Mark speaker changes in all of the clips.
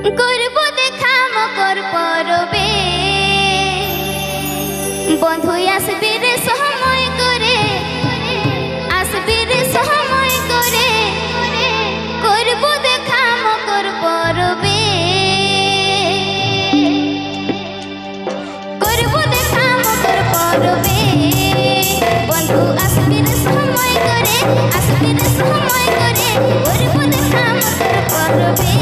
Speaker 1: করব দেখা মকর পরবে বন্ধু আসবে রে সময় করে আসবে রে সময় করে করব দেখা মকর পরবে করব দেখা মকর পরবে বন্ধু আসবে রে সময় করে আসবে রে সময় করে করব দেখা মকর পরবে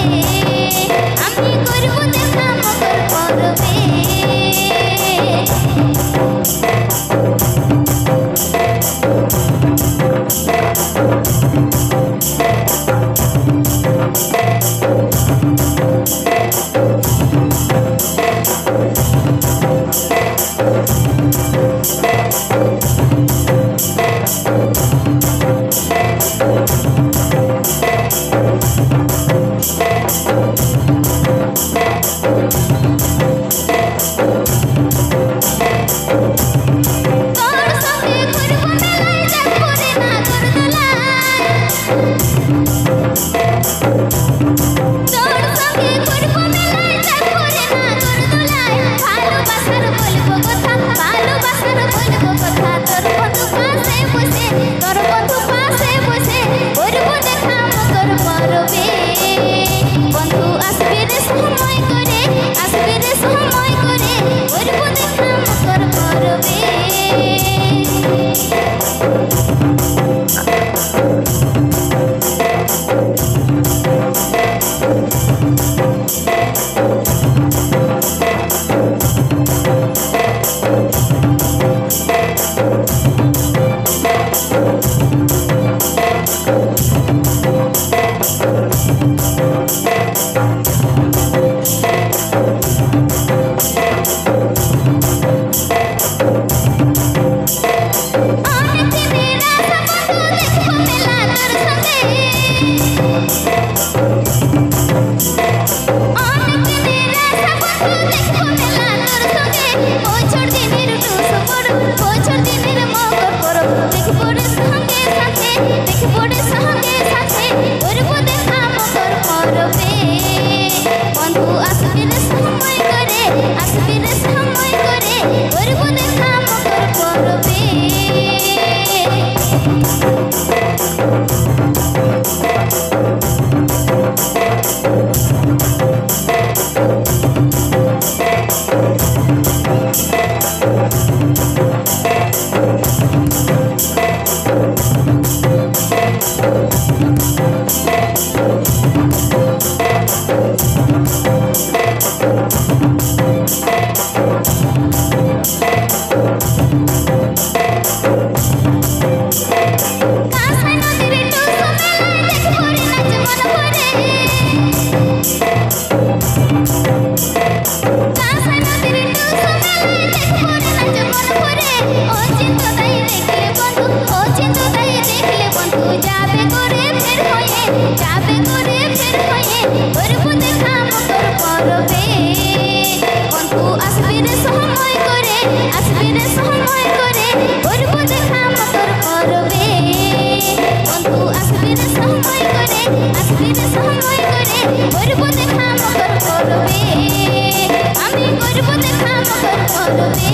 Speaker 1: আমি করব দেখা মকর পরবে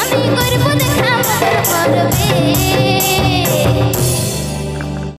Speaker 1: আমি করব দেখা মকর পরবে।